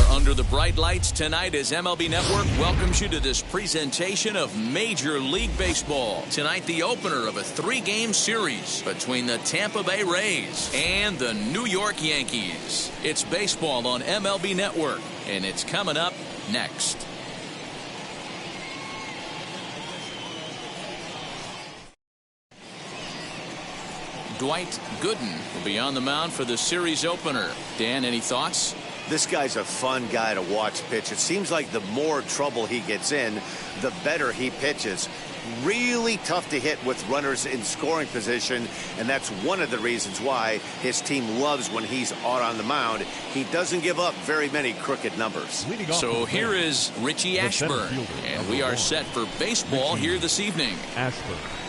Under the bright lights tonight as MLB Network welcomes you to this presentation of Major League Baseball. Tonight, the opener of a 3-game series between the Tampa Bay Rays and the New York Yankees. It's baseball on MLB Network, and it's coming up next. Dwight Gooden will be on the mound for the series opener. Dan, any thoughts? This guy's a fun guy to watch pitch. It seems like the more trouble he gets in, the better he pitches. Really tough to hit with runners in scoring position, and that's one of the reasons why his team loves when he's out on the mound. He doesn't give up very many crooked numbers. So here is Richie Ashburn, and we are set for baseball here this evening.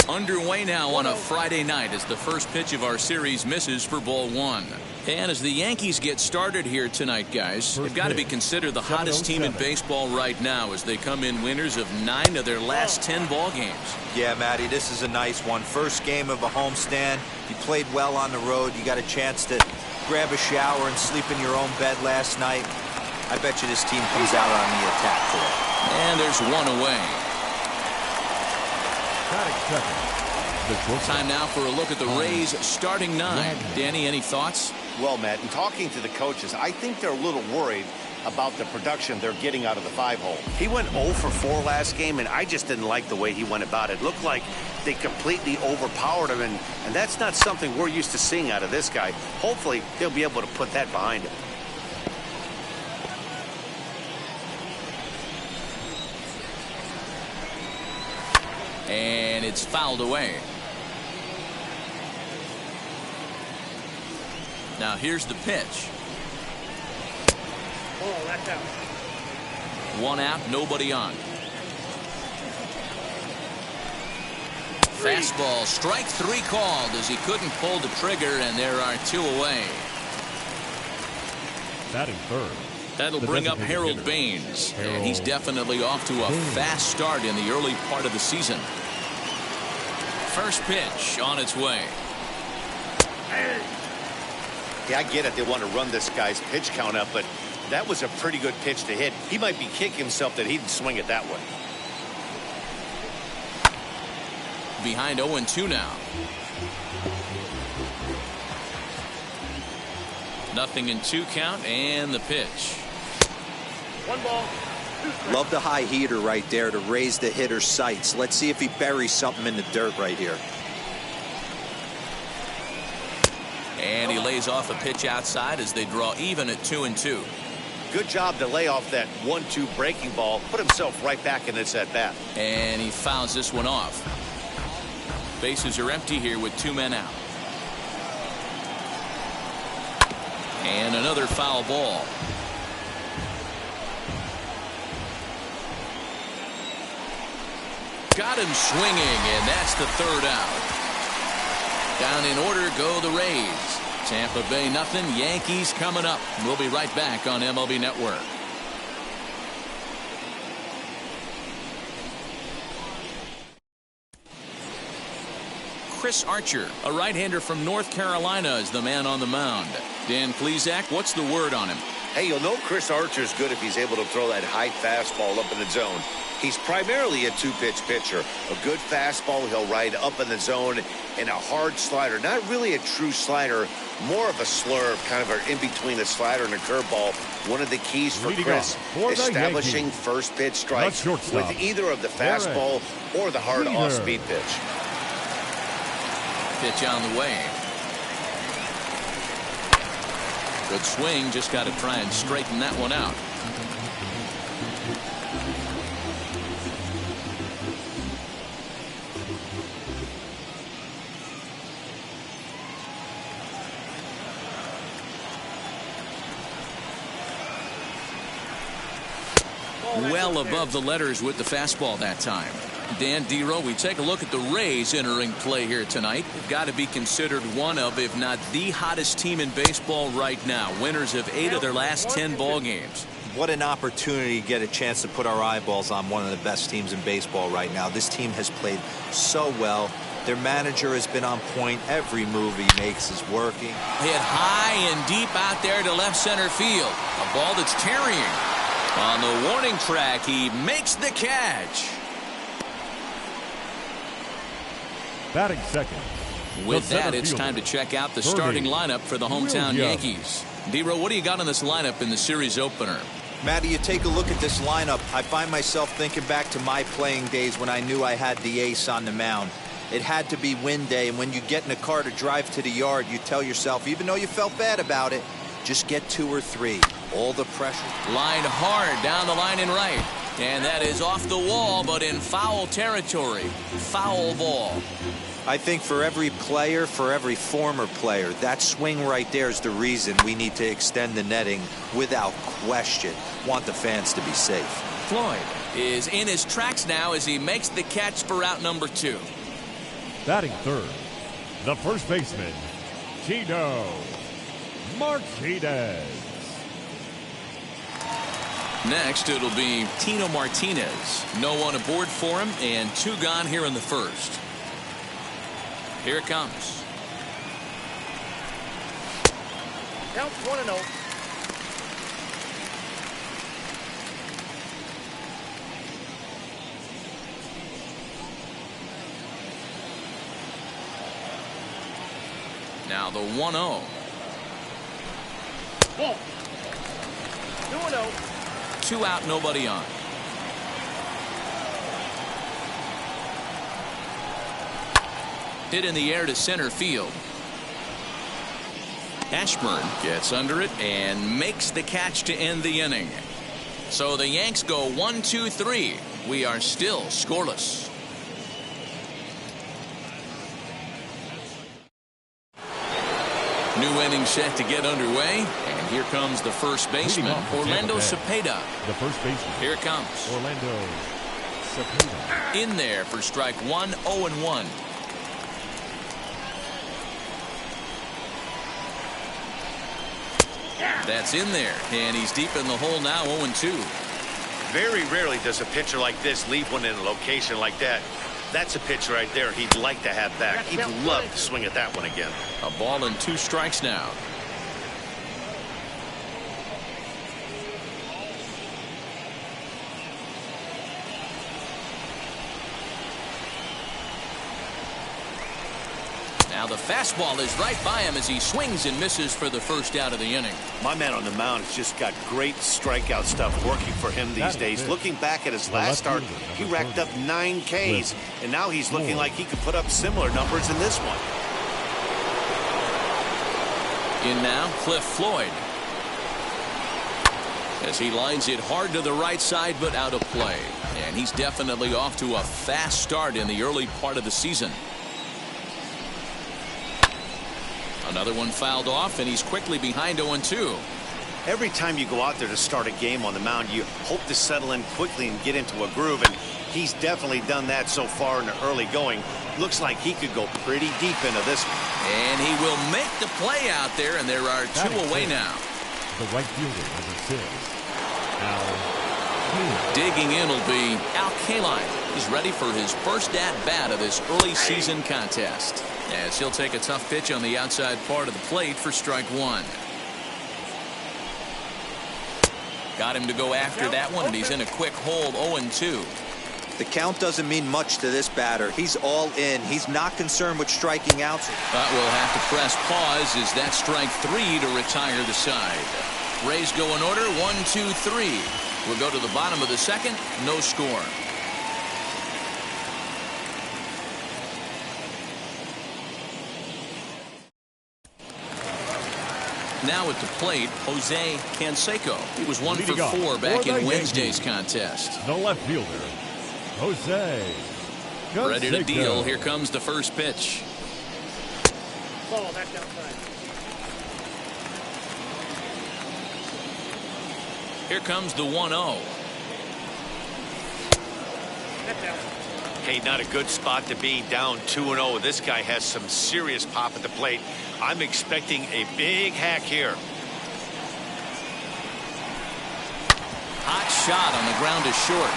Underway now on a Friday night as the first pitch of our series misses for ball 1. And as the Yankees get started here tonight, guys, they've got to be considered the hottest team in baseball right now as they come in winners of 9 of their last 10 ball games. Yeah, Matty, this is a nice one. First game of a homestand. You played well on the road. You got a chance to grab a shower and sleep in your own bed last night. I bet you this team comes out on the attack today. And there's one away. Time now for a look at the Rays starting 9. Danny, any thoughts? Well, Matt, in talking to the coaches, I think they're a little worried about the production they're getting out of the 5-hole. He went 0 for 4 last game, and I just didn't like the way he went about it. It looked like they completely overpowered him, and that's not something we're used to seeing out of this guy. Hopefully, he'll be able to put that behind him. And it's fouled away. Now here's the pitch. Oh, that's out. 1 out, nobody on. Fastball, strike 3 called as he couldn't pull the trigger, and there are 2 away. Batting third. That'll bring up Harold Baines, and he's definitely off to a fast start in the early part of the season. First pitch on its way. Yeah, I get it. They want to run this guy's pitch count up, but that was a pretty good pitch to hit. He might be kicking himself that he didn't swing it that way. Behind 0-2 now. Nothing in 2 count, and the pitch. 1 ball. Love the high heater right there to raise the hitter's sights. Let's see if he buries something in the dirt right here. And he lays off a pitch outside as they draw even at 2-2. Good job to lay off that 1-2 breaking ball. Put himself right back in this at bat. And he fouls this one off. Bases are empty here with 2 men out. And another foul ball. Got him swinging, and that's the 3rd out. Down in order go the Rays. Tampa Bay nothing. Yankees coming up. We'll be right back on MLB Network. Chris Archer, a right-hander from North Carolina, is the man on the mound. Dan Plesac, what's the word on him? Hey, you'll know Chris Archer's good if he's able to throw that high fastball up in the zone. He's primarily a 2-pitch pitcher. A good fastball he'll ride up in the zone, and a hard slider. Not really a true slider, more of a slurve, kind of in between a slider and a curveball. One of the keys for Chris, establishing first pitch strikes with either of the fastball or the hard off-speed pitch. Pitch on the way. Good swing, just got to try and straighten that one out. well above the letters with the fastball that time. Dan Dero, we take a look at the Rays entering play here tonight. They've got to be considered one of, if not the hottest team in baseball right now. Winners of 8 of their last 10 ball games. What an opportunity to get a chance to put our eyeballs on one of the best teams in baseball right now. This team has played so well. Their manager has been on point. Every move he makes is working. Hit high and deep out there to left center field. A ball that's tarrying. On the warning track, he makes the catch. Batting second. With that, it's time to check out the starting lineup for the hometown Yankees. Dero, what do you got in this lineup in the series opener? Matty, you take a look at this lineup. I find myself thinking back to my playing days when I knew I had the ace on the mound. It had to be win day, and when you get in a car to drive to the yard, you tell yourself, even though you felt bad about it, just get 2 or 3. All the pressure. Lined hard down the line and right. And that is off the wall, but in foul territory. Foul ball. I think for every player, for every former player, that swing right there is the reason we need to extend the netting without question. Want the fans to be safe. Floyd is in his tracks now as he makes the catch for out number 2. Batting third, the first baseman, Tino Martinez. Next, it'll be Tino Martinez. No one aboard for him, and 2 gone here in the first. Here it comes. Count 1-0. Now the 1-0. Ball. 2-0. 2 out, nobody on. Hit in the air to center field. Ashburn gets under it and makes the catch to end the inning. So the Yanks go 1-2-3. We are still scoreless. New inning set to get underway, and here comes the first baseman, Orlando Cepeda. The first baseman. Here it comes. Orlando Cepeda. In there for strike 1, 0-1. That's in there, and he's deep in the hole now, 0-2. Very rarely does a pitcher like this leave one in a location like that. That's a pitch right there he'd like to have back. He'd love to swing at that one again. A ball and 2 strikes now. Now the fastball is right by him as he swings and misses for the first out of the inning. My man on the mound has just got great strikeout stuff working for him these days. Looking back at his last start, he racked up 9 Ks, and now he's looking like he could put up similar numbers in this one. In now, Cliff Floyd. As he lines it hard to the right side, but out of play. And he's definitely off to a fast start in the early part of the season. Another one fouled off, and he's quickly behind 0-2. Every time you go out there to start a game on the mound, you hope to settle in quickly and get into a groove, and he's definitely done that so far in the early going. Looks like he could go pretty deep into this one. And he will make the play out there, and there are 2 away now. The right fielder, number 6, Al Kaline. Digging in will be Al Kaline. He's ready for his first at-bat of this early season contest, as he'll take a tough pitch on the outside part of the plate for strike 1. Got him to go after that one, and he's in a quick hold, 0-2. The count doesn't mean much to this batter. He's all in. He's not concerned with striking out. But we'll have to press pause as that strike 3 to retire the side. Rays go in order, 1-2-3. We'll go to the bottom of the second, no score. Now at the plate, Jose Canseco. He was 1 for 4 back in Wednesday's contest. The left fielder, Jose Canseco. Ready to deal. Here comes the first pitch. Ball, that's outside. Here comes the 1-0. Hey, not a good spot to be, down 2-0. This guy has some serious pop at the plate. I'm expecting a big hack here. Hot shot on the ground is short.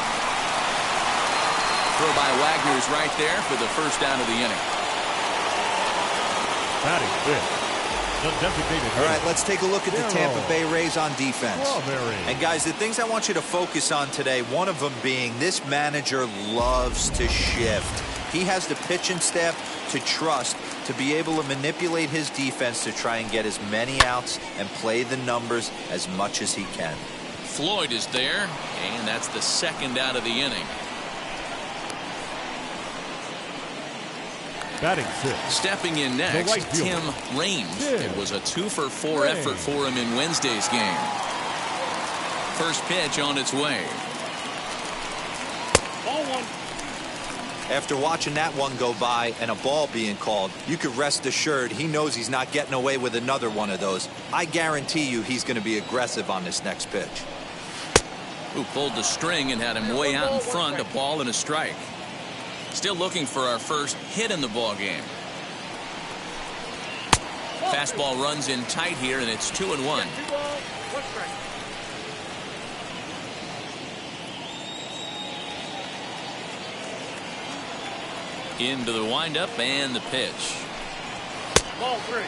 Throw by Wagner's right there for the first down of the inning. Batting fifth, the designated All right, let's take a look at the Tampa Bay Rays on defense. And guys, the things I want you to focus on today, one of them being this manager loves to shift. He has the pitching staff to trust to be able to manipulate his defense to try and get as many outs and play the numbers as much as he can. Floyd is there, and that's the second out of the inning. Batting sixth. Stepping in next, right Tim fielder. Raines. Tim It was a 2-for-4 effort for him in Wednesday's game. First pitch on its way. Ball one. After watching that one go by and a ball being called, you could rest assured he knows he's not getting away with another one of those. I guarantee you he's going to be aggressive on this next pitch. Who pulled the string and had him way out in front, a ball and a strike. Still looking for our first hit in the ball game. Fastball runs in tight here, and it's 2-1. 2 balls, 1 strike. Into the windup and the pitch. Ball 3.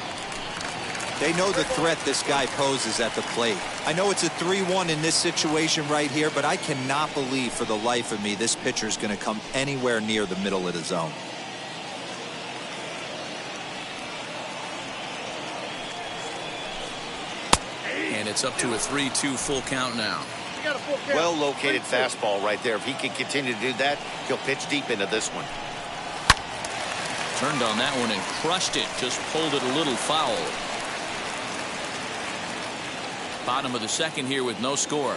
They know the threat this guy poses at the plate. I know it's a 3-1 in this situation right here, but I cannot believe for the life of me this pitcher is going to come anywhere near the middle of the zone. And it's up to a 3-2 full count now. You got a full count. Well located fastball right there. If he can continue to do that, he'll pitch deep into this one. Turned on that one and crushed it. Just pulled it a little foul. Bottom of the second here with no score.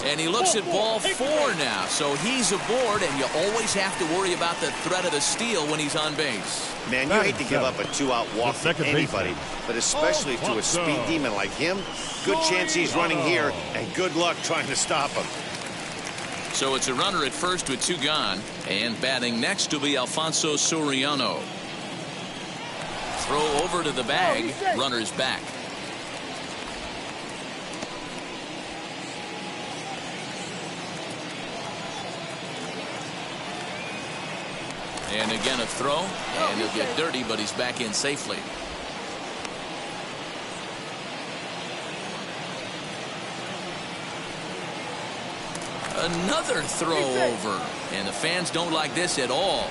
And he looks at ball 4 now. So he's aboard, and you always have to worry about the threat of the steal when he's on base. Man, you hate to give up a 2-out walk to anybody, but especially to a speed demon like him. Good chance he's running here, and good luck trying to stop him. So it's a runner at first with 2 gone, and batting next will be Alfonso Soriano. Throw over to the bag. Runner's back. And again a throw, and he'll get dirty, but he's back in safely. Another throw over, and the fans don't like this at all.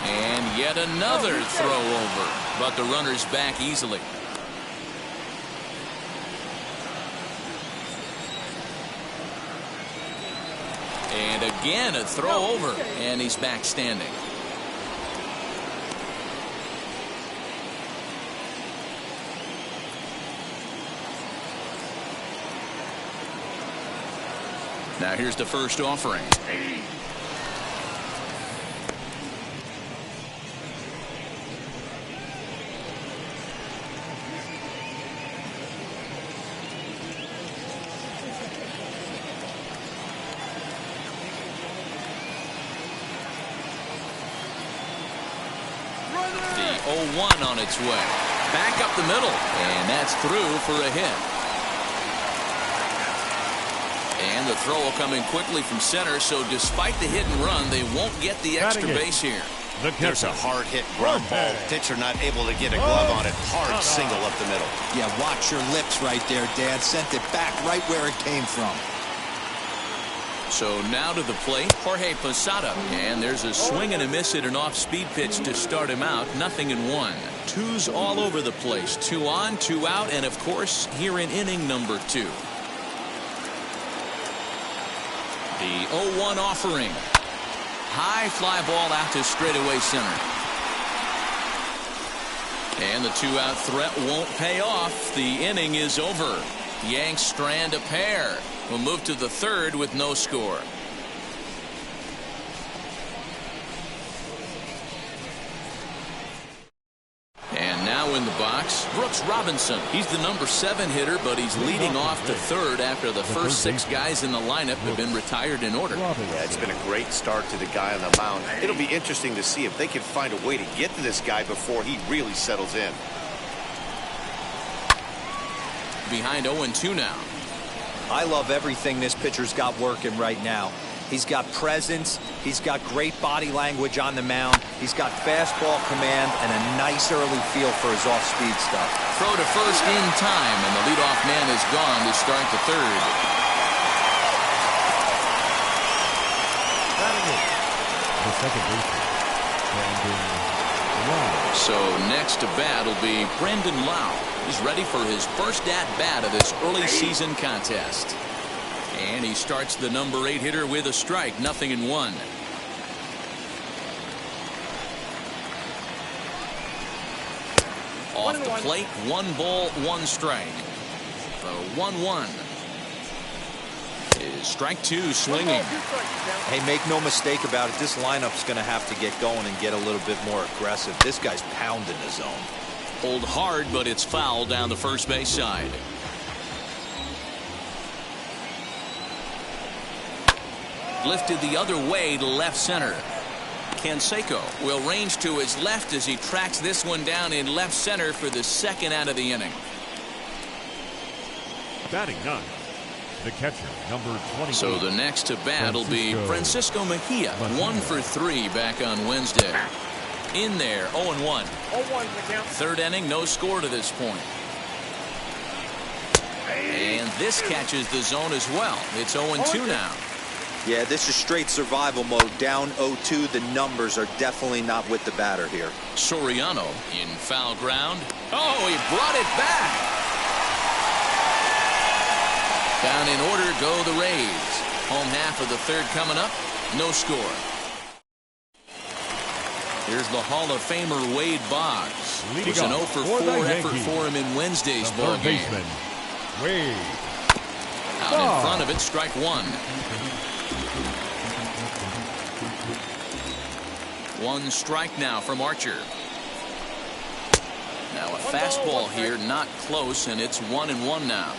And yet another throw over, but the runner's back easily. And again a throw over, and he's back standing. Now here's the first offering. The 0-1 on its way. Back up the middle, and that's through for a hit. And the throw will come in quickly from center, so despite the hit and run, they won't get the extra base here. There's a hard hit ground ball. Pitcher not able to get a glove on it. Hard single up the middle. Yeah, watch your lips right there, Dad. Sent it back right where it came from. So now to the plate, Jorge Posada. And there's a swing and a miss at an off-speed pitch to start him out. 0-1. Twos all over the place. 2 on, 2 out, and of course, here in inning number 2. The 0-1 offering. High fly ball out to straightaway center. And the 2-out threat won't pay off. The inning is over. Yanks strand a pair. We'll move to the 3rd with no score. And now now in the box, Brooks Robinson. He's the number 7 hitter, but he's leading off to third after the first 6 guys in the lineup have been retired in order. Yeah, it's been a great start to the guy on the mound. It'll be interesting to see if they can find a way to get to this guy before he really settles in. Behind 0-2 now. I love everything this pitcher's got working right now. He's got presence. He's got great body language on the mound. He's got fastball command and a nice early feel for his off-speed stuff. Throw to first in time, and the leadoff man is gone to start the third. The second baseman, Brandon Lau. So next to bat will be Brandon Lau. He's ready for his first at-bat of this early season contest. And he starts the number 8 hitter with a strike, 0-1. Off the plate, 1 ball, 1 strike. The 1-1 is strike 2 swinging. Hey, make no mistake about it. This lineup's going to have to get going and get a little bit more aggressive. This guy's pounding the zone. Pulled hard, but it's foul down the first base side. Lifted the other way to left center. Canseco will range to his left as he tracks this one down in left center for the second out of the inning. Batting 9, the catcher, number 20. So the next to bat will be Francisco Mejia, 1 for 3 back on Wednesday. In there, 0-1. 0-1 the count. Third inning, no score to this point. And this catches the zone as well. It's 0-2 now. Yeah, this is straight survival mode. Down 0-2. The numbers are definitely not with the batter here. Soriano in foul ground. Oh, he brought it back. Down in order go the Rays. Home half of the third coming up. No score. Here's the Hall of Famer Wade Boggs. It was an 0 for 4 effort for him in Wednesday's ball game. Wade. Out in front of it, strike 1. 1 strike now from Archer. Now a fastball here, not close, and it's 1-1 now.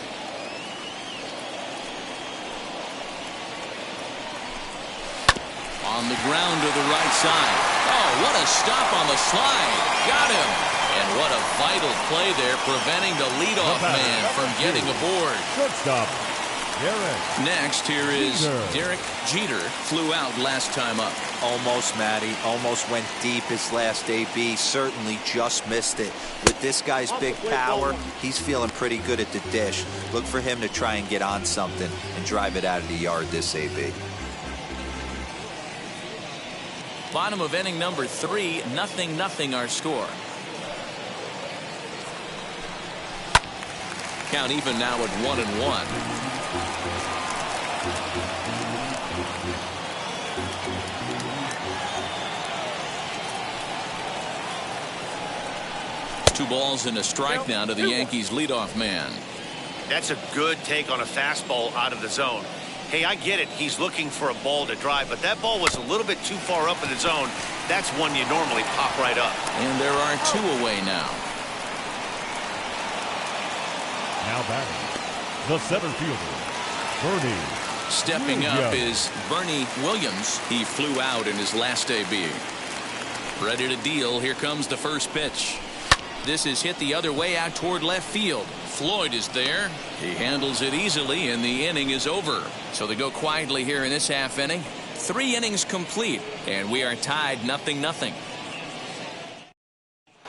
On the ground to the right side. Oh, what a stop on the slide. Got him. And what a vital play there, preventing the leadoff man from getting aboard. Shortstop, Derek. Next, here is Derek Jeter. Flew out last time up. Almost, Matty. Almost went deep his last AB. Certainly just missed it. With this guy's big power, he's feeling pretty good at the dish. Look for him to try and get on something and drive it out of the yard this AB. Bottom of inning number 3, 0-0 our score. Count even now at 1-1. Two balls and a strike now to the Yankees leadoff man. That's a good take on a fastball out of the zone. Hey, I get it. He's looking for a ball to drive, but that ball was a little bit too far up in the zone. That's one you normally pop right up. And there are 2 away now. Now batting, the center fielder, Bernie. Stepping up is Bernie Williams. He flew out in his last AB. Ready to deal. Here comes the first pitch. This is hit the other way out toward left field. Floyd is there. He handles it easily, and the inning is over. So they go quietly here in this half inning. 3 innings complete, and we are tied 0-0.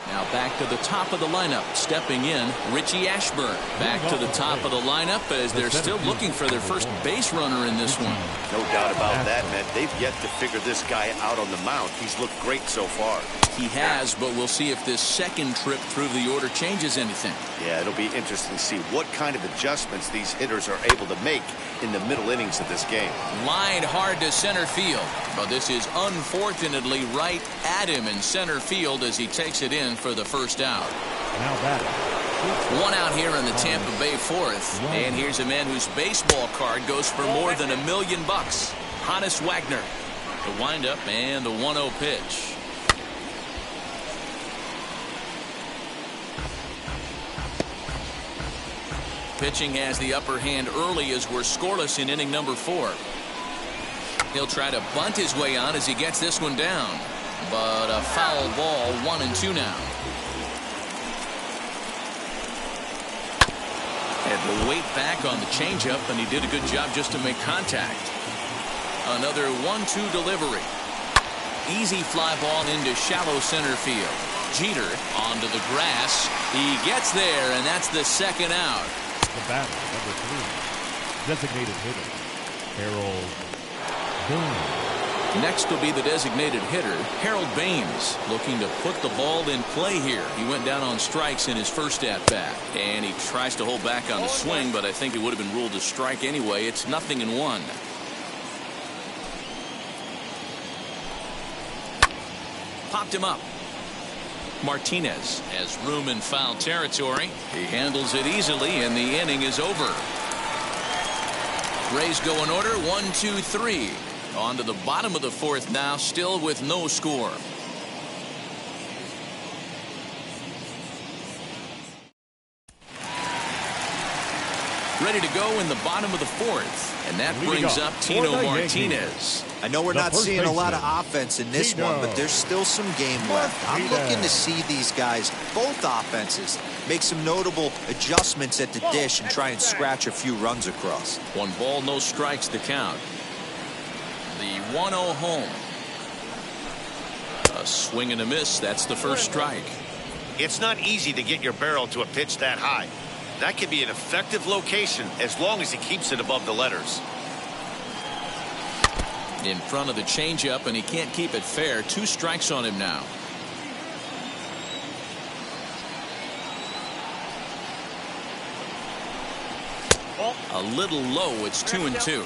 Now back to the top of the lineup. Stepping in, Richie Ashburn. Back to the top of the lineup as they're still looking for their first base runner in this one. No doubt about that, man. They've yet to figure this guy out on the mound. He's looked great so far. He has, but we'll see if this second trip through the order changes anything. Yeah, it'll be interesting to see what kind of adjustments these hitters are able to make in the middle innings of this game. Lined hard to center field, but this is unfortunately right at him in center field as he takes it in for the first out. Now batting. 1 out here in the Tampa Bay 4th, and here's a man whose baseball card goes for more than $1 million. Honus Wagner. The windup and the 1-0 pitch. Pitching has the upper hand early as we're scoreless in inning number 4. He'll try to bunt his way on as he gets this one down. But a foul ball, 1-2 now. Had to wait back on the changeup, and he did a good job just to make contact. Another 1-2 delivery. Easy fly ball into shallow center field. Jeter onto the grass. He gets there, and that's the second out. The batter, number 3, designated hitter, Harold Baines. Next will be the designated hitter, Harold Baines, looking to put the ball in play here. He went down on strikes in his first at-bat, and he tries to hold back on the swing, but I think it would have been ruled a strike anyway. It's 0-1. Popped him up. Martinez has room in foul territory. He handles it easily, and the inning is over. Rays go in order, 1-2-3. On to the bottom of the 4th now, still with no score. Ready to go in the bottom of the 4th, and that brings up Tino Martinez. I know we're not seeing a lot of offense in this one, but there's still some game left. I'm looking to see these guys, both offenses, make some notable adjustments at the dish and try and scratch a few runs across. 1 ball, no strikes to count. The 1-0 home. A swing and a miss. That's the first strike. It's not easy to get your barrel to a pitch that high. That can be an effective location as long as he keeps it above the letters. In front of the changeup, and he can't keep it fair. 2 strikes on him now. A little low. It's 2-2.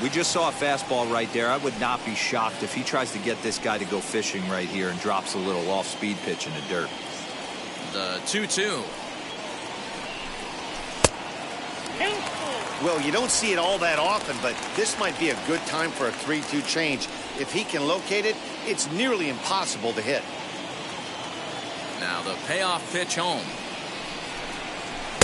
We just saw a fastball right there. I would not be shocked if he tries to get this guy to go fishing right here and drops a little off-speed pitch in the dirt. The 2-2. Well, you don't see it all that often, but this might be a good time for a 3-2 change. If he can locate it, it's nearly impossible to hit. Now the payoff pitch home.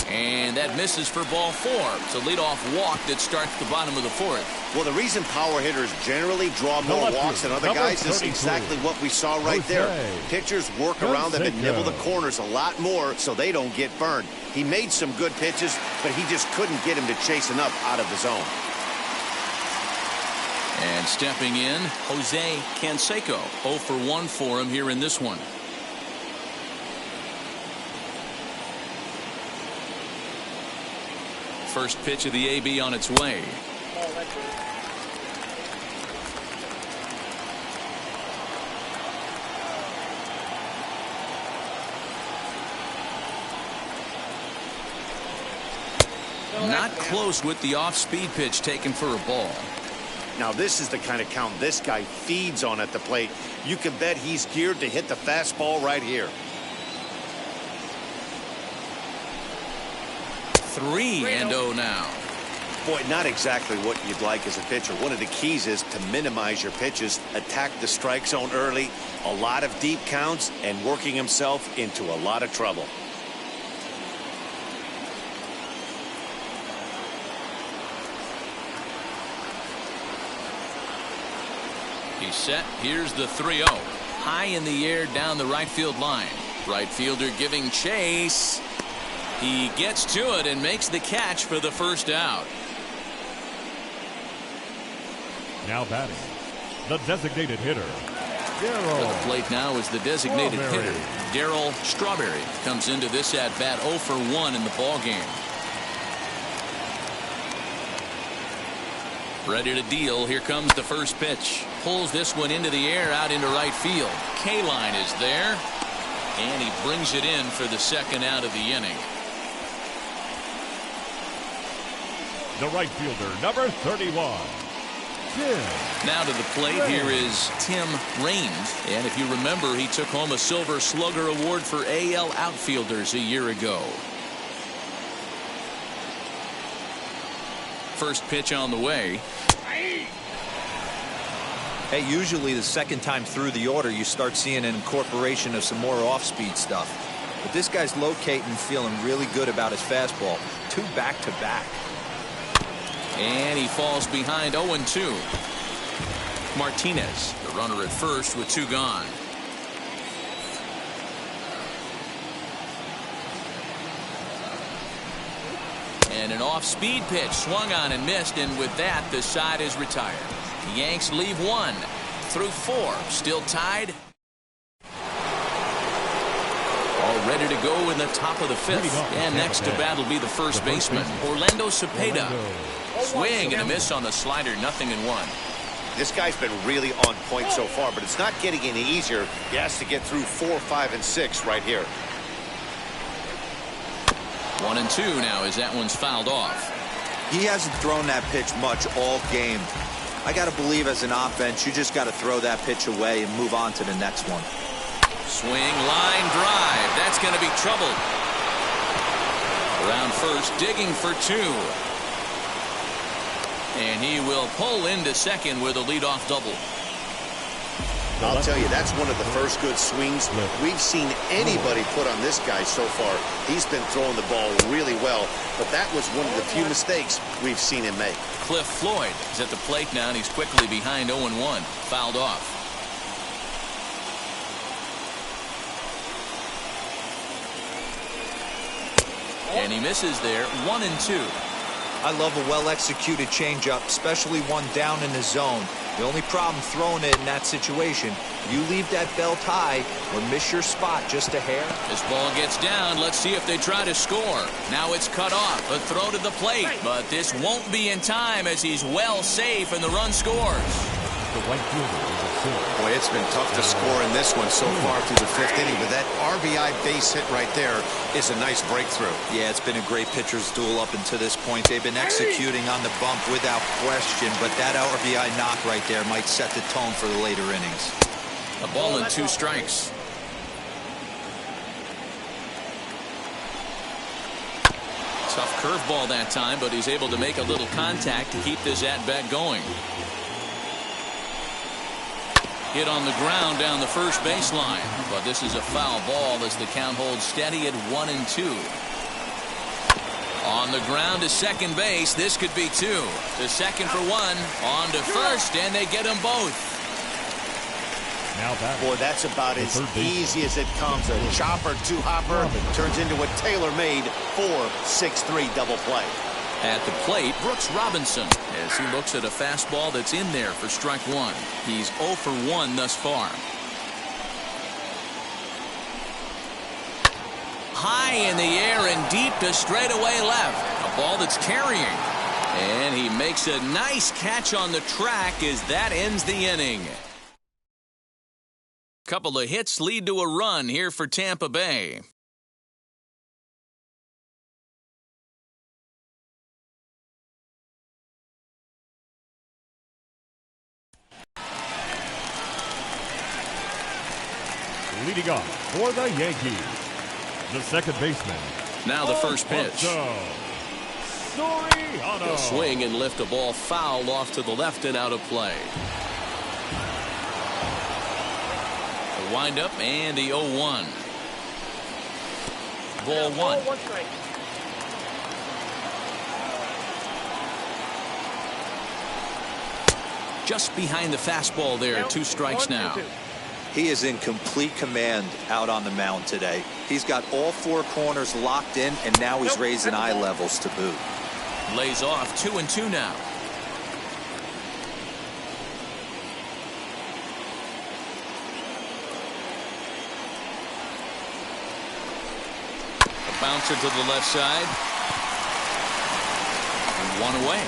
And that misses for ball 4. It's a leadoff walk that starts the bottom of the 4th. Well, the reason power hitters generally draw more walks than other guys is exactly what we saw right there. Pitchers work around them and nibble the corners a lot more so they don't get burned. He made some good pitches, but he just couldn't get him to chase enough out of the zone. And stepping in, Jose Canseco. 0 for 1 for him here in this one. First pitch of the AB on its way. Not close with the off-speed pitch taken for a ball. Now this is the kind of count this guy feeds on at the plate. You can bet he's geared to hit the fastball right here. 3-0 now. Boy, not exactly what you'd like as a pitcher. One of the keys is to minimize your pitches, attack the strike zone early, a lot of deep counts, and working himself into a lot of trouble. He's set. Here's the 3-0. High in the air down the right field line. Right fielder giving chase. He gets to it and makes the catch for the first out. Now batting, the designated hitter, To the plate now is the designated hitter, Darryl Strawberry. Comes into this at bat 0 for 1 in the ball game. Ready to deal. Here comes the first pitch. Pulls this one into the air out into right field. K-line is there. And he brings it in for the second out of the inning. the right fielder, number 31. Now to the plate, here is Tim Raines. And if you remember, he took home a Silver Slugger Award for AL outfielders a year ago. First pitch on the way. Hey, usually the second time through the order, you start seeing an incorporation of some more off-speed stuff. But this guy's locating and feeling really good about his fastball. 2 back-to-back. And he falls behind 0-2. Martinez, the runner at first with 2 gone. And an off-speed pitch swung on and missed, and with that the side is retired. The Yanks leave 1 through 4, still tied. All ready to go in the top of the 5th. And next to bat will be the first baseman, Orlando Cepeda. Swing and a miss on the slider, 0-1. This guy's been really on point so far, but it's not getting any easier. He has to get through 4, 5, and 6 right here. 1-2 now as that one's fouled off. He hasn't thrown that pitch much all game. I got to believe as an offense, you just got to throw that pitch away and move on to the next one. Swing, line drive. That's going to be trouble. Around first, digging for 2. And he will pull into second with a leadoff double. I'll tell you, that's one of the first good swings we've seen anybody put on this guy so far. He's been throwing the ball really well, but that was one of the few mistakes we've seen him make. Cliff Floyd is at the plate now, and he's quickly behind 0-1. Fouled off. And he misses there, 1-2. I love a well-executed changeup, especially one down in the zone. The only problem throwing it in that situation, you leave that belt high or miss your spot just a hair. This ball gets down. Let's see if they try to score. Now it's cut off. A throw to the plate, but this won't be in time as he's well safe and the run scores. The right fielder is a six. Boy, it's been tough to score in this one so far through the 5th inning, but that RBI base hit right there is a nice breakthrough. Yeah, it's been a great pitcher's duel up until this point. They've been executing on the bump without question, but that RBI knock right there might set the tone for the later innings. A ball and 2 strikes. Tough curveball that time, but he's able to make a little contact to keep this at-bat going. Hit on the ground down the first baseline, but this is a foul ball as the count holds steady at 1-2. On the ground to second base, this could be 2. To second for 1, on to first, and they get them both. Now that Boy, that's about as easy as it comes. A chopper, 2-hopper turns into a tailor-made 4-6-3 double play. At the plate, Brooks Robinson, as he looks at a fastball that's in there for strike 1. He's 0 for 1 thus far. High in the air and deep to straightaway left. A ball that's carrying. And he makes a nice catch on the track as that ends the inning. Couple of hits lead to a run here for Tampa Bay. leading off for the Yankees, the second baseman. Now the first pitch. He'll swing and lift a ball foul off to the left and out of play. The windup and the 0-1. Ball 1. Just behind the fastball there. 2 strikes now. He is in complete command out on the mound today. He's got all 4 corners locked in, and now he's raising eye levels to boot. Lays off 2-2 now. A bouncer to the left side. And 1 away.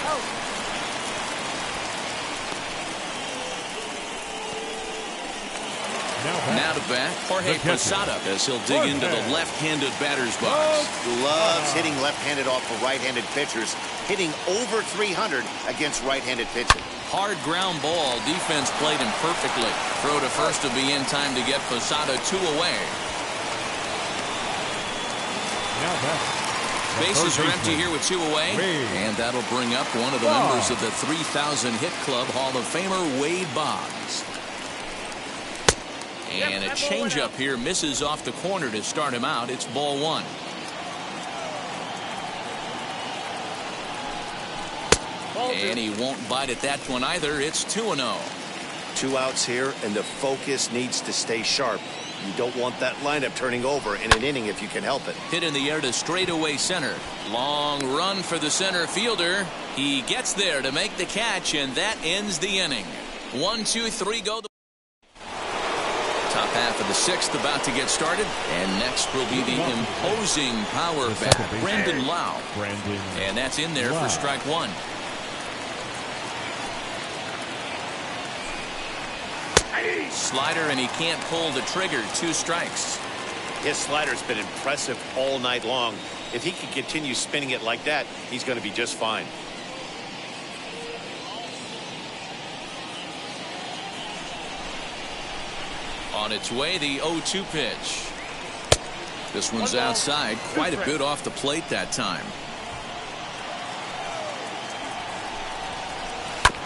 Now to bat, Jorge Posada as he'll dig into the left-handed batter's box. Loves hitting left-handed off of right-handed pitchers, hitting over 300 against right-handed pitching. Hard ground ball. Defense played him perfectly. Throw to first to be in time to get Posada 2 away. Bases are empty here with 2 away. And that'll bring up one of the members of the 3,000 hit club, Hall of Famer Wade Boggs. And a changeup here misses off the corner to start him out. It's ball one. And he won't bite at that one either. It's 2-0. 2 outs here, and the focus needs to stay sharp. You don't want that lineup turning over in an inning if you can help it. Hit in the air to straightaway center. Long run for the center fielder. He gets there to make the catch, and that ends the inning. 1, 2, 3 go. Top half of the 6th about to get started, and next will be the imposing power bat, Brandon Lau. And that's in there for strike one. Slider, and he can't pull the trigger. 2 strikes. His slider's been impressive all night long. If he can continue spinning it like that, he's going to be just fine. On its way, the 0-2 pitch. This one's outside, quite a bit off the plate that time.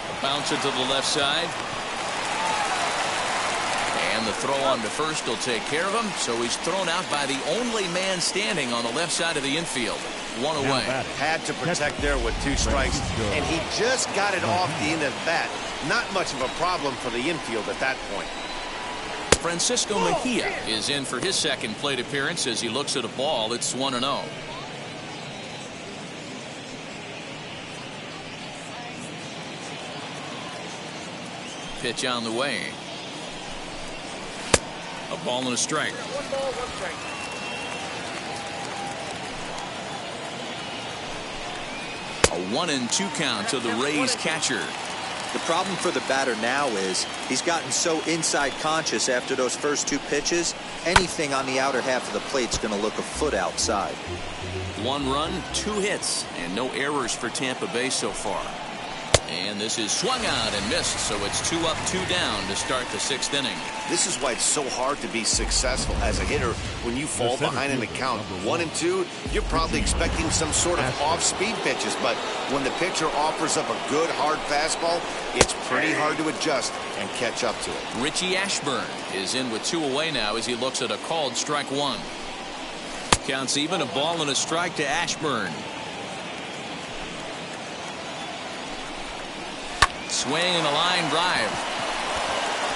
A bouncer to the left side. And the throw on to first will take care of him, so he's thrown out by the only man standing on the left side of the infield. 1 away. Had to protect there with 2 strikes, and he just got it off the end of the bat. Not much of a problem for the infield at that point. Francisco Mejia is in for his second plate appearance as he looks at a ball. It's 1-0. Pitch on the way. A ball and a strike. 1 ball, 1 strike. A 1-2 count to the Rays catcher. The problem for the batter now is he's gotten so inside conscious after those first 2 pitches. Anything on the outer half of the plate's going to look a foot outside. 1 run, 2 hits, and no errors for Tampa Bay so far. And this is swung out and missed, so it's 2 up, 2 down to start the 6th inning. This is why it's so hard to be successful as a hitter when you fall behind in the count. 1 and 2, you're probably expecting some sort of off-speed pitches, but when the pitcher offers up a good hard fastball, it's pretty hard to adjust and catch up to it. Richie Ashburn is in with 2 away now as he looks at a called strike 1. Counts even, a ball and a strike to Ashburn. Swing and a line drive.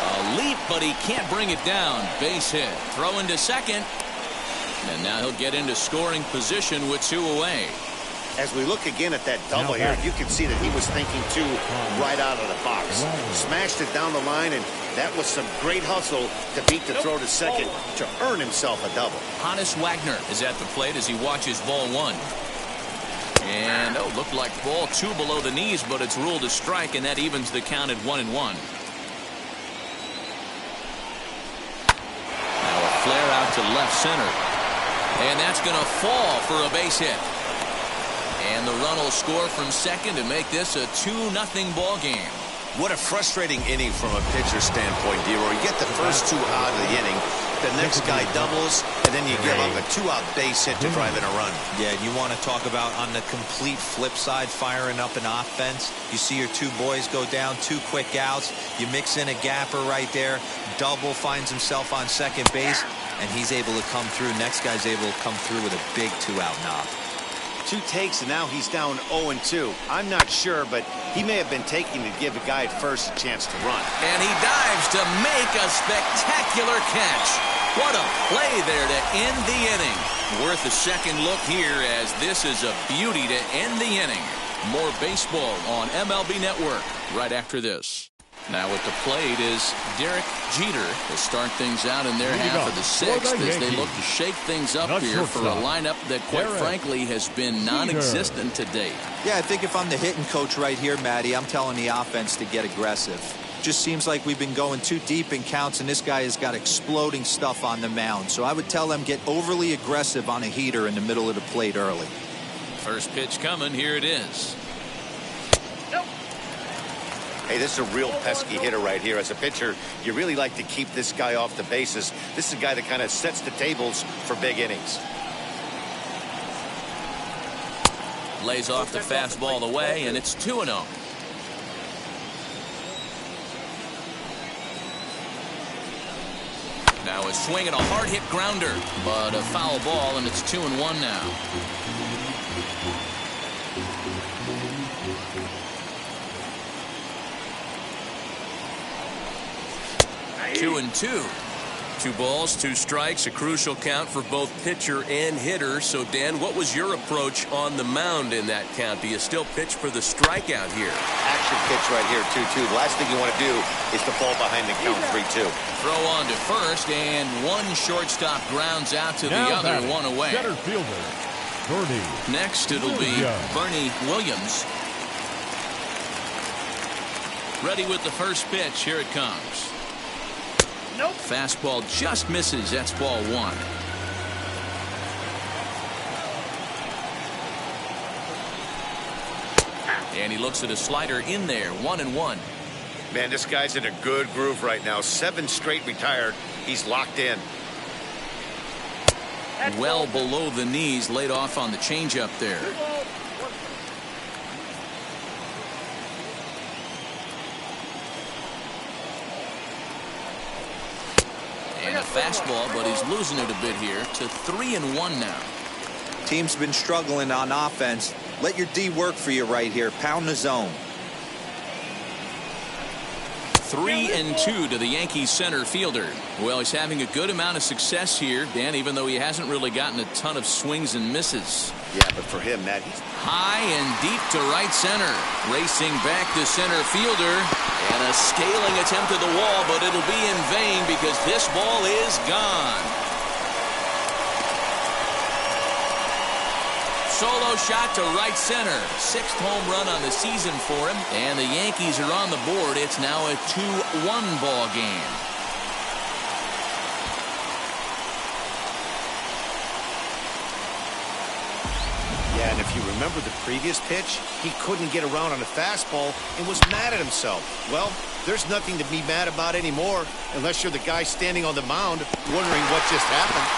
A leap, but he can't bring it down. Base hit. Throw into second. And now he'll get into scoring position with 2 away. As we look again at that double here, you can see that he was thinking 2 right out of the box. Smashed it down the line, and that was some great hustle to beat the throw to second to earn himself a double. Hannes Wagner is at the plate as he watches ball 1. And looked like ball 2 below the knees, but it's ruled a strike, and that evens the count at 1-1. Now a flare out to left center, and that's going to fall for a base hit. And the run will score from second to make this a 2-0 ball game. What a frustrating inning from a pitcher's standpoint, D-Roy. You get the first 2 out of the inning, the next guy doubles, and then you give up a 2-out base hit to drive in a run. Yeah, you want to talk about on the complete flip side, firing up an offense. You see your 2 boys go down, 2 quick outs. You mix in a gapper right there. Double finds himself on second base, and he's able to come through. Next guy's able to come through with a big 2-out knock. 2 takes, and now he's down 0-2. I'm not sure, but he may have been taking to give a guy at first a chance to run. And he dives to make a spectacular catch. What a play there to end the inning. Worth a second look here, as this is a beauty to end the inning. More baseball on MLB Network right after this. Now at the plate is Derek Jeter to start things out in their half of the 6th as they look to shake things up here for a lineup that, quite frankly, has been non-existent to date. Yeah, I think if I'm the hitting coach right here, Matty, I'm telling the offense to get aggressive. Just seems like we've been going too deep in counts, and this guy has got exploding stuff on the mound. So I would tell them get overly aggressive on a heater in the middle of the plate early. First pitch coming. Here it is. Hey, this is a real pesky hitter right here. As a pitcher, you really like to keep this guy off the bases. This is a guy that kind of sets the tables for big innings. Lays off the fastball away, and it's 2-0. a swing and a hard hit grounder, but a foul ball, and it's 2-1 now. 2-2. 2 balls, 2 strikes, a crucial count for both pitcher and hitter. So, Dan, what was your approach on the mound in that count? Do you still pitch for the strikeout here? Action pitch right here, 2-2. The last thing you want to do is to fall behind the count, 3-2. Throw on to first, and one shortstop grounds out to the other, one away. Center fielder, Bernie. Next, it'll be Bernie Williams. Ready with the first pitch. Here it comes. Nope. Fastball just misses. That's ball 1. And he looks at a slider in there. 1-1. Man, this guy's in a good groove right now. 7 straight retired. He's locked in. Well below the knees, laid off on the changeup there. And a fastball, but he's losing it a bit here to 3-1 now. Team's been struggling on offense. Let your D work for you right here. Pound the zone. 3-2 to the Yankees center fielder. Well, he's having a good amount of success here, Dan, even though he hasn't really gotten a ton of swings and misses. Yeah, but for him, Matt, he's high and deep to right center. Racing back to center fielder. And a scaling attempt at the wall, but it'll be in vain because this ball is gone. Solo shot to right center. 6th home run on the season for him. And the Yankees are on the board. It's now a 2-1 ball game. Yeah, and if you remember the previous pitch, he couldn't get around on a fastball and was mad at himself. Well, there's nothing to be mad about anymore unless you're the guy standing on the mound wondering what just happened.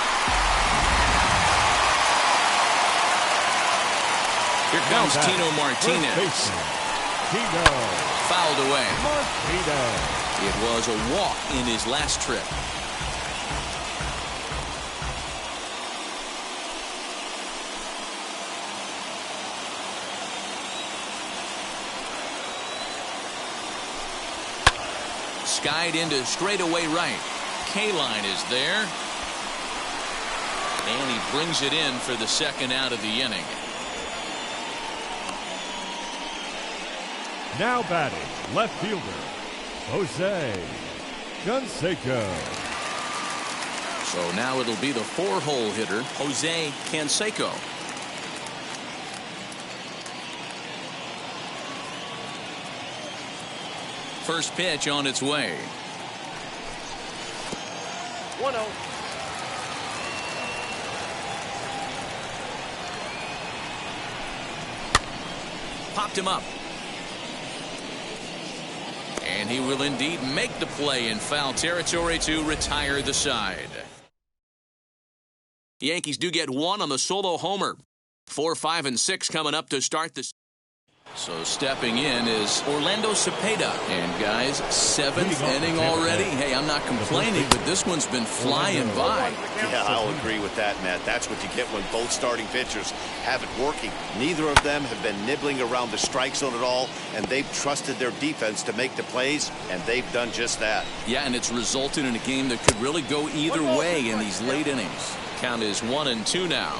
Here comes Tino Martinez. Fouled away. It was a walk in his last trip. Skied into straightaway right. K-line is there. And he brings it in for the second out of the inning. Now batting, left fielder, Jose Canseco. So now it'll be the 4-hole hitter, Jose Canseco. First pitch on its way. 1-0. Popped him up. And he will indeed make the play in foul territory to retire the side. The Yankees do get 1 on the solo homer. 4, 5, and 6 coming up to start this. So stepping in is Orlando Cepeda. And guys, 7th inning already. Hey, I'm not complaining, but this one's been flying by. Yeah, I'll agree with that, Matt. That's what you get when both starting pitchers have it working. Neither of them have been nibbling around the strike zone at all, and they've trusted their defense to make the plays, and they've done just that. Yeah, and it's resulted in a game that could really go either way in these late innings. Count is 1-2 now.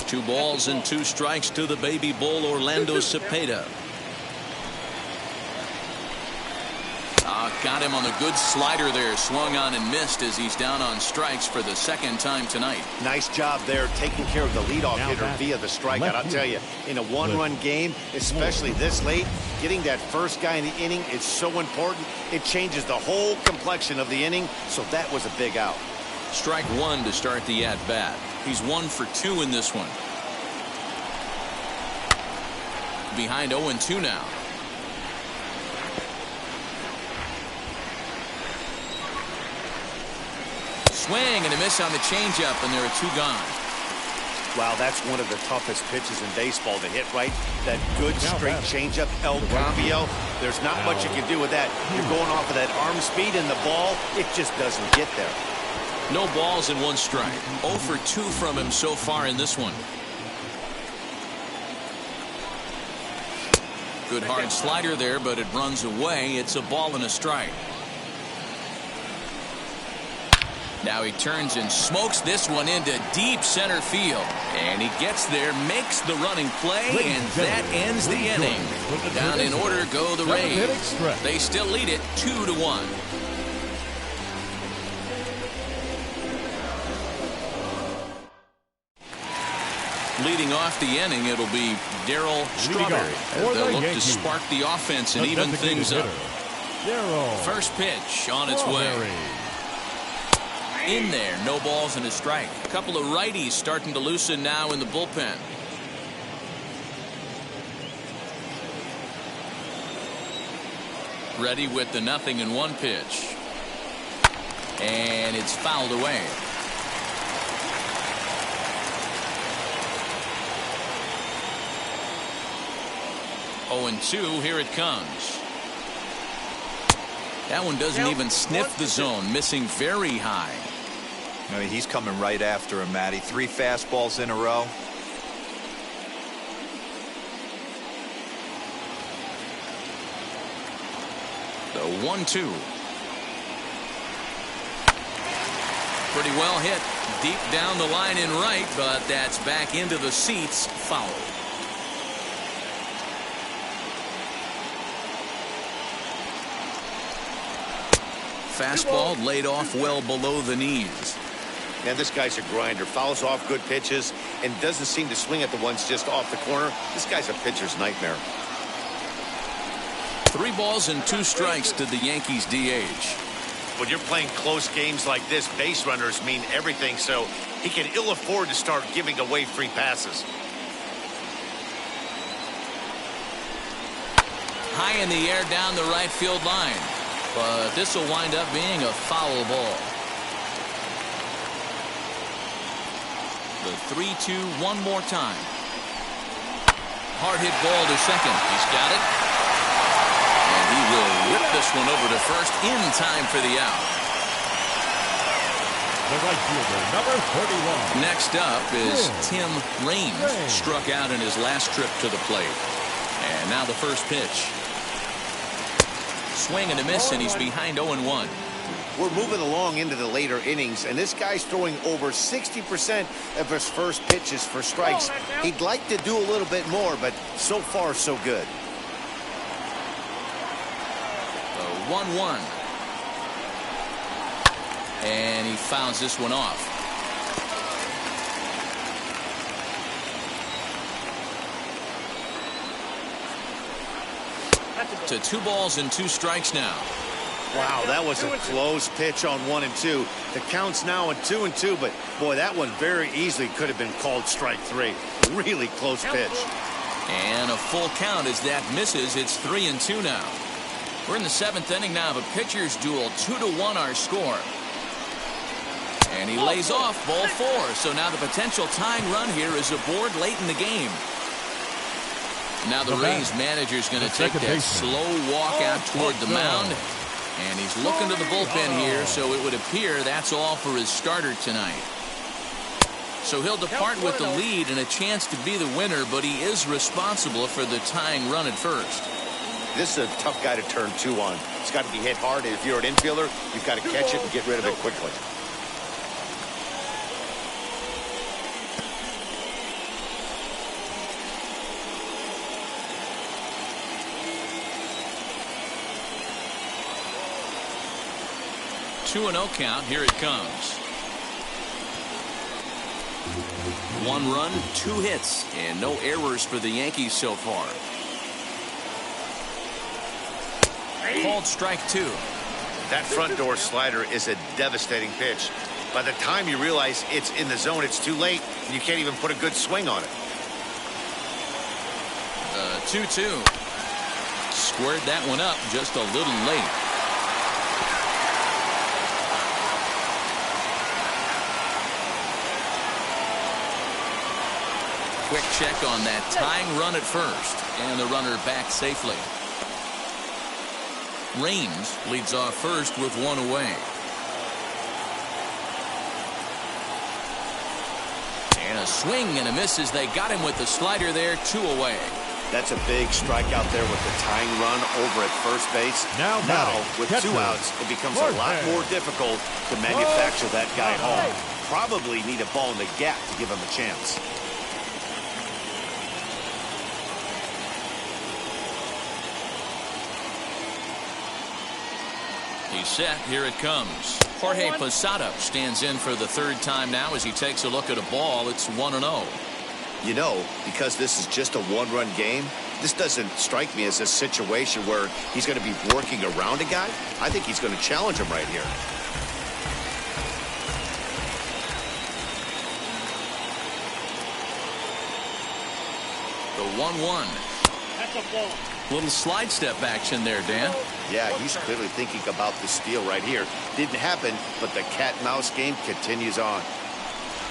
2 balls and 2 strikes to the baby bull, Orlando Cepeda. Got him on a good slider there. Swung on and missed as he's down on strikes for the 2nd time tonight. Nice job there taking care of the leadoff hitter via the strikeout. I'll tell you, in a 1-run game, especially this late, getting that first guy in the inning is so important. It changes the whole complexion of the inning, so that was a big out. Strike 1 to start the at-bat. He's 1 for 2 in this one. Behind 0-2 now. Swing and a miss on the changeup, and there are 2 gone. Wow, that's one of the toughest pitches in baseball to hit right. That good straight changeup, El Cambio. There's not much you can do with that. You're going off of that arm speed, and the ball, it just doesn't get there. No balls and 1 strike. 0 for 2 from him so far in this one. Good hard slider there, but it runs away. It's a ball and a strike. Now he turns and smokes this one into deep center field. And he gets there, makes the running play, and that ends the inning. Down in order go the Rays. They still lead it 2-1. Leading off the inning, it'll be Darryl Strawberry. They'll look to spark the offense and even things up. First pitch on its way. In there, no balls and a strike. A couple of righties starting to loosen now in the bullpen. Ready with the 0-1 pitch. And it's fouled away. Oh, 0-2, here it comes. That one doesn't even sniff the zone, missing very high. I mean, he's coming right after him, Matty. 3 fastballs in a row. The 1-2. Pretty well hit. Deep down the line in right, but that's back into the seats. Foul. Fastball laid off well below the knees. And this guy's a grinder. Fouls off good pitches and doesn't seem to swing at the ones just off the corner. This guy's a pitcher's nightmare. 3 balls and 2 strikes to the Yankees DH. When you're playing close games like this, base runners mean everything, so he can ill afford to start giving away free passes. High in the air down the right field line. But this will wind up being a foul ball. The 3-2 one more time. Hard hit ball to second. He's got it. And he will whip this one over to first in time for the out. The right fielder, number 31. Next up is Tim Raines. Struck out in his last trip to the plate. And now the first pitch. Swing and a miss, and he's behind 0-1. We're moving along into the later innings, and this guy's throwing over 60% of his first pitches for strikes. He'd like to do a little bit more, but so far, so good. The 1-1. And he fouls this one off. To 2 balls and 2 strikes now. Wow, that was a close pitch on 1-2. The count's now at 2-2, but boy, that one very easily could have been called strike 3. Really close pitch. And a full count as that misses. It's 3-2 now. We're in the 7th inning now of a pitcher's duel. 2-1 our score. And he lays off ball 4. So now the potential tying run here is aboard late in the game. Now the Rays manager's going to take that slow walk out toward the mound. And he's looking to the bullpen here, so it would appear that's all for his starter tonight. So he'll depart with the lead and a chance to be the winner, but he is responsible for the tying run at first. This is a tough guy to turn 2 on. It's got to be hit hard, and if you're an infielder, you've got to catch it and get rid of it quickly. Two 2-0 count. Here it comes. 1 run, 2 hits, and no errors for the Yankees so far. Called strike 2. That front door slider is a devastating pitch. By the time you realize it's in the zone, it's too late, and you can't even put a good swing on it. 2-2. Squared that one up just a little late. Quick check on that tying run at first, and the runner back safely. Rains leads off first with one away. And a swing and a miss as they got him with the slider there, 2 away. That's a big strikeout there with the tying run over at first base. Now with 2 outs, it becomes a lot more difficult to manufacture that guy home. Probably need a ball in the gap to give him a chance. He's set. Here it comes. Jorge Posada stands in for the 3rd time now as he takes a look at a ball. It's 1-0. You know, because this is just a 1-run game, this doesn't strike me as a situation where he's going to be working around a guy. I think he's going to challenge him right here. The 1-1. That's a ball. Little slide step action there, Dan. Yeah, he's clearly thinking about the steal right here. Didn't happen, but the cat-mouse game continues on.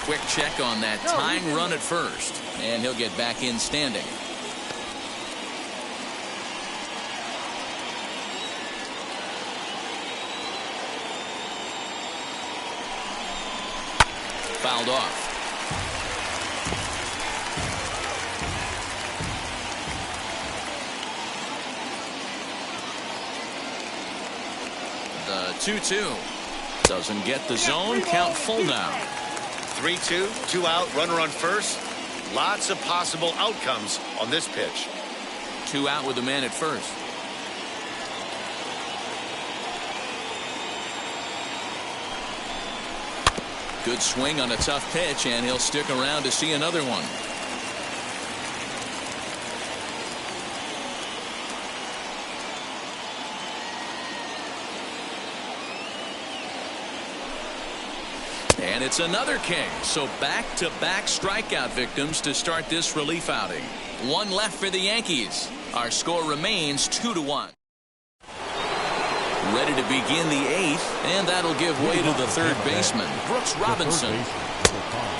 Quick check on that tying run at first, and he'll get back in standing. Fouled off. The 2-2 doesn't get the zone. Count full now. 3-2, 2 out, runner on first. Lots of possible outcomes on this pitch. 2 out with the man at first. Good swing on a tough pitch, and he'll stick around to see another one. And it's another king. So back-to-back strikeout victims to start this relief outing. 1 left for the Yankees. Our score remains 2-1. Ready to begin the 8th, and that'll give way to the 3rd baseman, Brooks Robinson.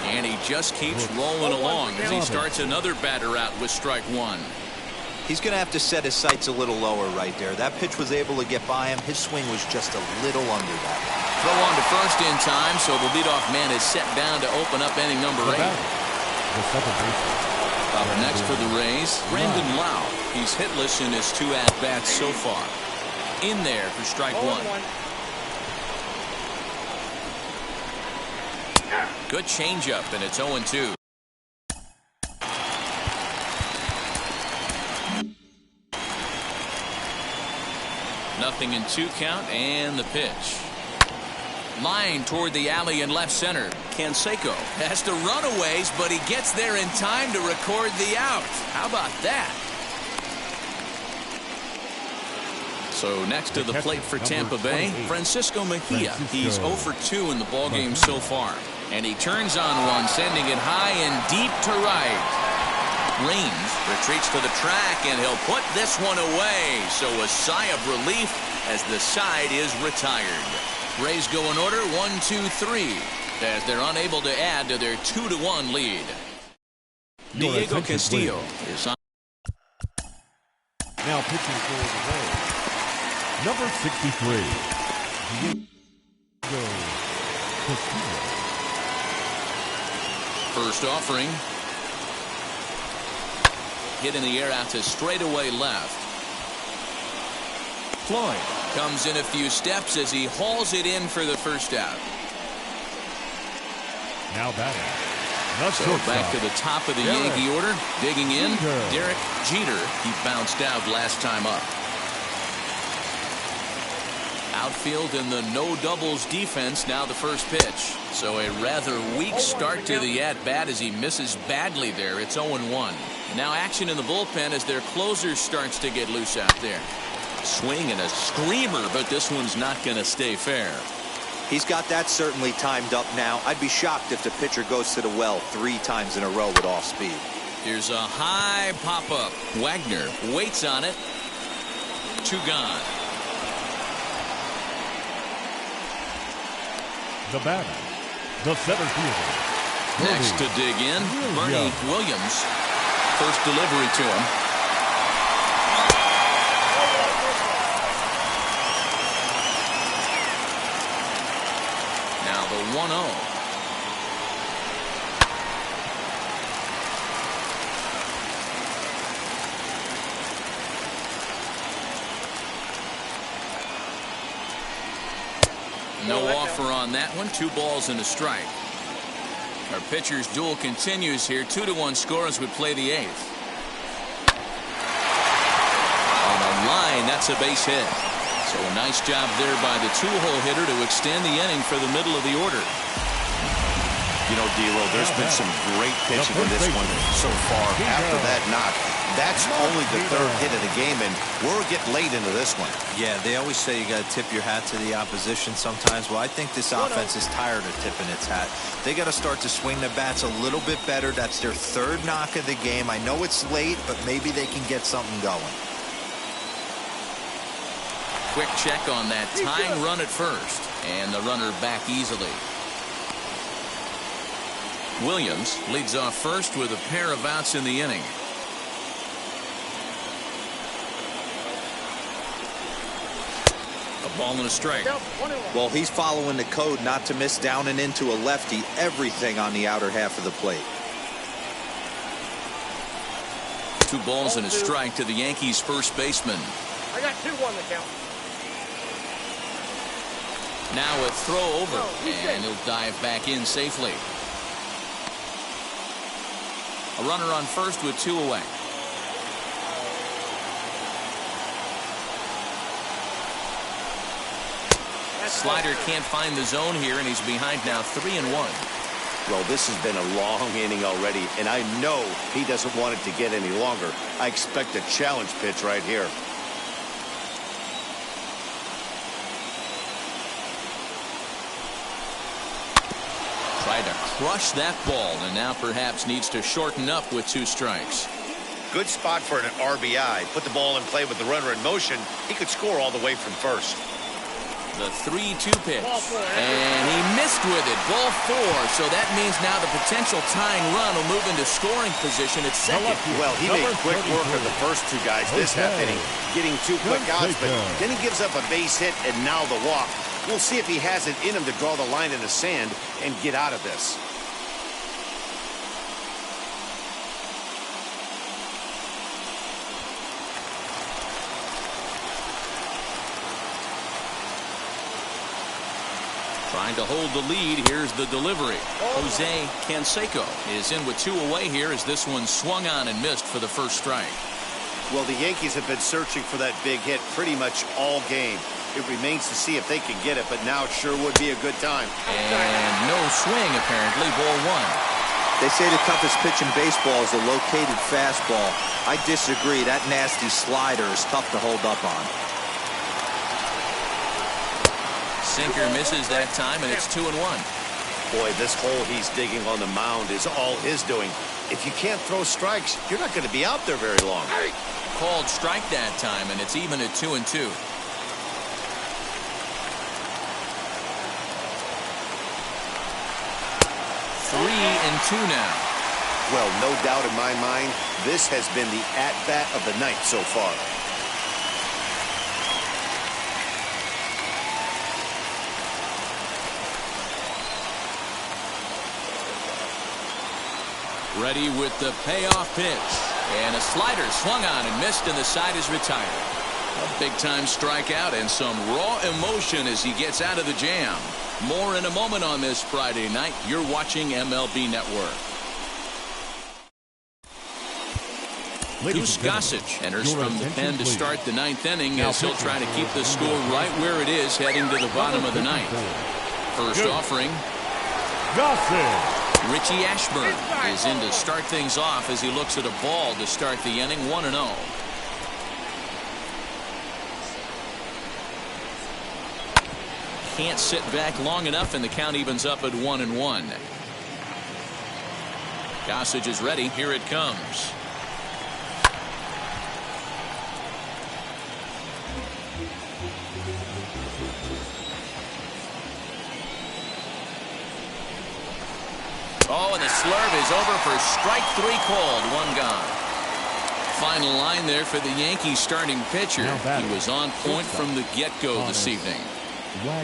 And he just keeps rolling along as he starts another batter out with strike 1. He's going to have to set his sights a little lower right there. That pitch was able to get by him. His swing was just a little under that. Throw on to first in time, so the leadoff man is set down to open up inning number 8. Up next for the Rays, Brandon Lau. He's hitless in his 2 at-bats so far. In there for strike 1. Good changeup, and it's 0-2. Nothing in 2 count, and the pitch. Line toward the alley in left center. Canseco has to run a ways, but he gets there in time to record the out. How about that? So next to the plate for Tampa Bay, Francisco Mejia. He's 0 for 2 in the ballgame so far. And he turns on one, sending it high and deep to right. Rains retreats to the track, and he'll put this one away. So a sigh of relief as the side is retired. Rays go in order 1-2-3 as they're unable to add to their 2-1 lead. Diego Castillo is on. Now pitching for the Rays, number 63, Diego Castillo. First offering. Hit in the air out to straightaway left. Floyd comes in a few steps as he hauls it in for the first out. Now batting. So back to the top of the Yankee order. Digging in, Derek Jeter. He bounced out last time up. Outfield in the no doubles defense, now the first pitch. So a rather weak start to the at-bat as he misses badly there. It's 0-1. Now action in the bullpen as their closer starts to get loose out there. Swing and a screamer, but this one's not going to stay fair. He's got that certainly timed up now. I'd be shocked if the pitcher goes to the well 3 times in a row with off speed. Here's a high pop-up. Wagner waits on it. 2 gone. The batter, the center fielder, Next to dig in, Bernie Williams. First delivery to him. Now the 1-0. No offer on that one. 2 balls and a strike. Our pitcher's duel continues here. 2-1 score as we play the 8th. On the line, that's a base hit. So a nice job there by the 2-hole hitter to extend the inning for the middle of the order. You know, D'Lo, there's been some great pitching in this one so far. After that knock, that's only the 3rd hit of the game, and we're getting late into this one. Yeah, they always say you got to tip your hat to the opposition sometimes. Well, I think this offense is tired of tipping its hat. They got to start to swing the bats a little bit better. That's their 3rd knock of the game. I know it's late, but maybe they can get something going. Quick check on that tying run at first, and the runner back easily. Williams leads off first with a pair of outs in the inning. A ball and a strike. Well, he's following the code not to miss down and into a lefty. Everything on the outer half of the plate. 2 balls and a strike to the Yankees' first baseman. I got 2-1 to count. Now a throw over, and he'll dive back in safely. A runner on first with 2 away. Slider can't find the zone here, and he's behind now 3-1. Well, this has been a long inning already, and I know he doesn't want it to get any longer. I expect a challenge pitch right here. Tried to crush that ball, and now perhaps needs to shorten up with 2 strikes. Good spot for an RBI. Put the ball in play with the runner in motion. He could score all the way from first. The 3-2 pitch, and he missed with it. Ball 4, so that means now the potential tying run will move into scoring position at second. Well, he made quick work of the first 2 guys this half inning, getting 2 quick outs, but then he gives up a base hit and now the walk. We'll see if he has it in him to draw the line in the sand and get out of this. Trying to hold the lead. Here's the delivery. Jose Canseco is in with 2 away here as this one swung on and missed for the first strike. Well, the Yankees have been searching for that big hit pretty much all game. It remains to see if they can get it, but now it sure would be a good time. And no swing, apparently. Ball 1. They say the toughest pitch in baseball is a located fastball. I disagree. That nasty slider is tough to hold up on. Sinker misses that time, and it's 2-1. Boy, this hole he's digging on the mound is all his doing. If you can't throw strikes, you're not going to be out there very long. Called strike that time, and it's even at 2-2. 3-2 now. Well, no doubt in my mind, this has been the at-bat of the night so far. Ready with the payoff pitch. And a slider swung on and missed, and the side is retired. A big-time strikeout and some raw emotion as he gets out of the jam. More in a moment on this Friday night. You're watching MLB Network. Gossage enters from the pen to start the 9th inning as he'll try to keep the score right where it is heading to the bottom of the 9th. First offering. Gossage. Richie Ashburn is in to start things off as he looks at a ball to start the inning. 1-0. Can't sit back long enough, and the count evens up at 1-1. Gossage is ready. Here it comes. Oh, and the slurve is over for strike 3 called. 1 gone. Final line there for the Yankees starting pitcher. He was on point from the get-go this evening.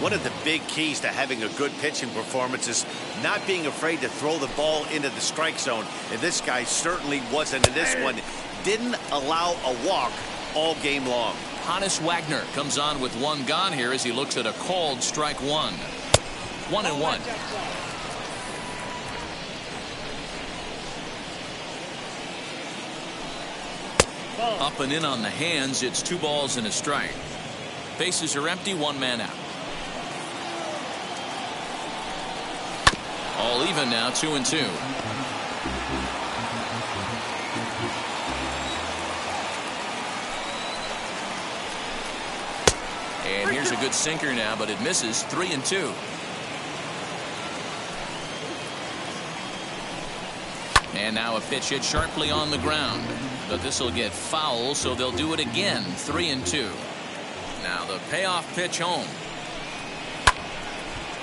One of the big keys to having a good pitching performance is not being afraid to throw the ball into the strike zone. And this guy certainly wasn't in this one. Didn't allow a walk all game long. Hannes Wagner comes on with 1 gone here as he looks at a called strike 1. 1-1. Up and in on the hands. It's 2 balls and a strike. Bases are empty. 1 man out. All even now. 2-2. And here's a good sinker now, but it misses. 3-2. And now a pitch hit sharply on the ground, but this will get foul, so they'll do it again. 3-2. Now the payoff pitch home.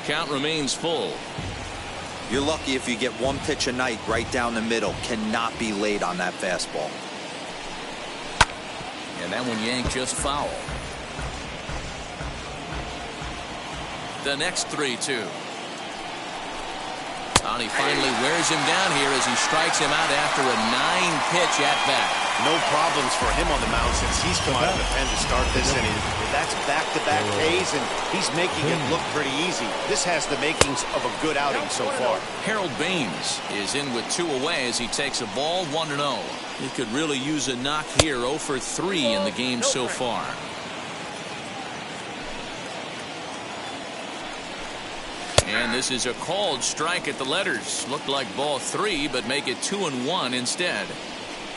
Count remains full. You're lucky if you get 1 pitch a night right down the middle. Cannot be late on that fastball. And that one yanked just foul. The next 3-2. And he finally wears him down here as he strikes him out after a 9-pitch at bat. No problems for him on the mound since he's come out of the pen to start this inning. That's back-to-back Ks, and he's making it look pretty easy. This has the makings of a good outing so far. Harold Baines is in with 2 away as he takes a ball. 1-0. He could really use a knock here. 0 for 3 in the game so far. And this is a called strike at the letters. Looked like ball 3, but make it 2-1 instead.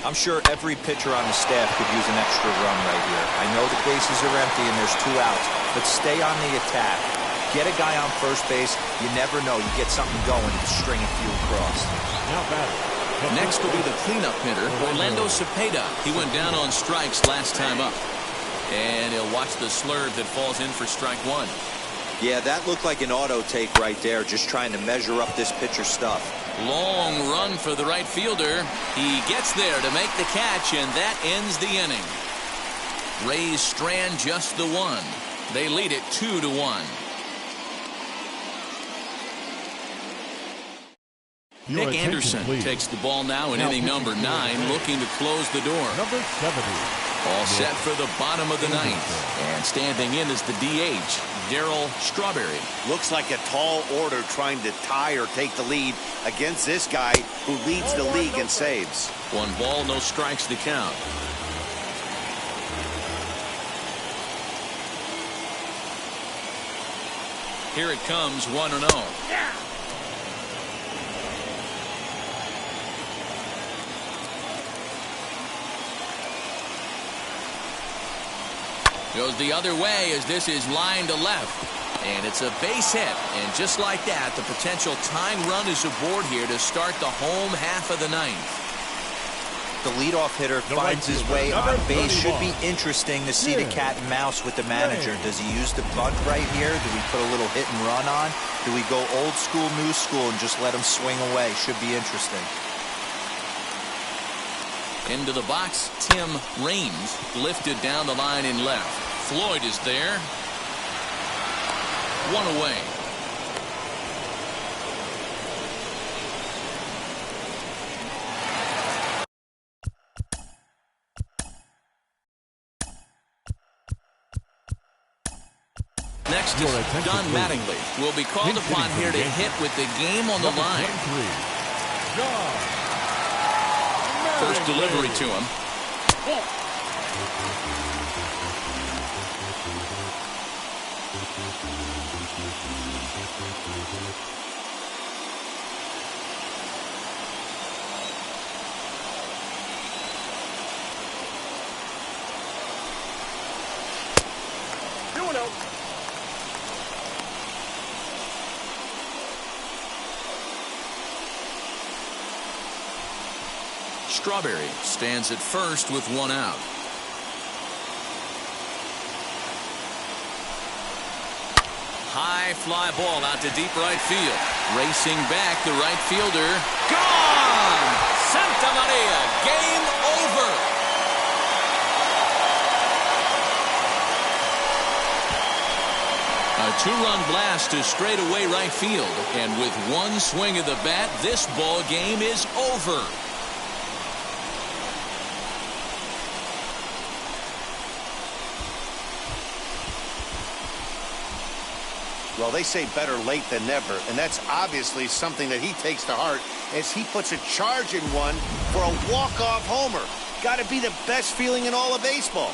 I'm sure every pitcher on the staff could use an extra run right here. I know the bases are empty and there's 2 outs, but stay on the attack. Get a guy on first base. You never know. You get something going and string a few across. Next will be the cleanup hitter, Orlando Cepeda. He went down on strikes last time up. And he'll watch the slurve that falls in for strike 1. Yeah, that looked like an auto take right there, just trying to measure up this pitcher's stuff. Long run for the right fielder. He gets there to make the catch, and that ends the inning. Rays strand just the 1. They lead it 2-1. Nick Anderson takes the ball now in inning number 9, looking to close the door. Number 70. All set for the bottom of the 9th. And standing in is the DH, Darryl Strawberry. Looks like a tall order trying to tie or take the lead against this guy who leads the league in saves. 1 ball, no strikes to count. Here it comes, 1-0. Yeah. Goes the other way as this is lined to left. And it's a base hit. And just like that, the potential tying run is aboard here to start the home half of the 9th. The leadoff hitter finds his way on base. Should be interesting to see the cat and mouse with the manager. Does he use the bunt right here? Do we put a little hit and run on? Do we go old school, new school, and just let him swing away? Should be interesting. Into the box, Tim Raines lifted down the line in left. Floyd is there. 1 away. Next is Don Mattingly. Will be called upon here to hit with the game on the line. First delivery to him. Strawberry stands at first with 1 out. High fly ball out to deep right field. Racing back, the right fielder. Gone! Santa Maria, game over. A two-run blast to straightaway right field. And with one swing of the bat, this ball game is over. Well, they say better late than never, and that's obviously something that he takes to heart as he puts a charge in one for a walk-off homer. Got to be the best feeling in all of baseball.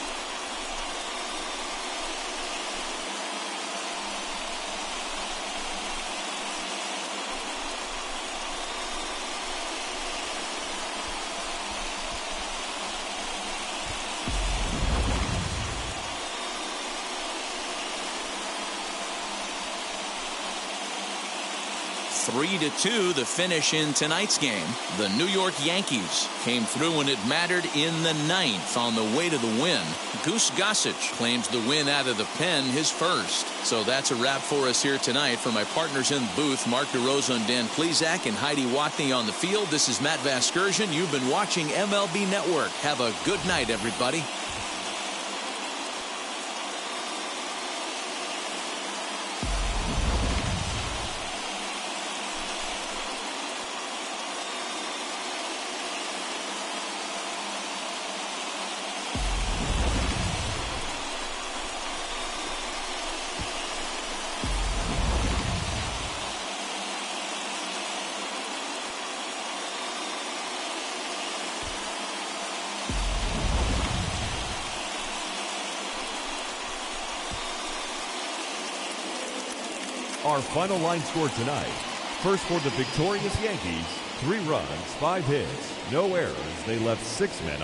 Three to 2, the finish in tonight's game. The New York Yankees came through when it mattered in the 9th on the way to the win. Goose Gossage claims the win out of the pen, his first. So that's a wrap for us here tonight. For my partners in the booth, Mark DeRosa and Dan Plesac and Heidi Watney on the field, this is Matt Vasgersian. You've been watching MLB Network. Have a good night, everybody. Our final line score tonight. First for the victorious Yankees, 3 runs, 5 hits, no errors. They left 6 men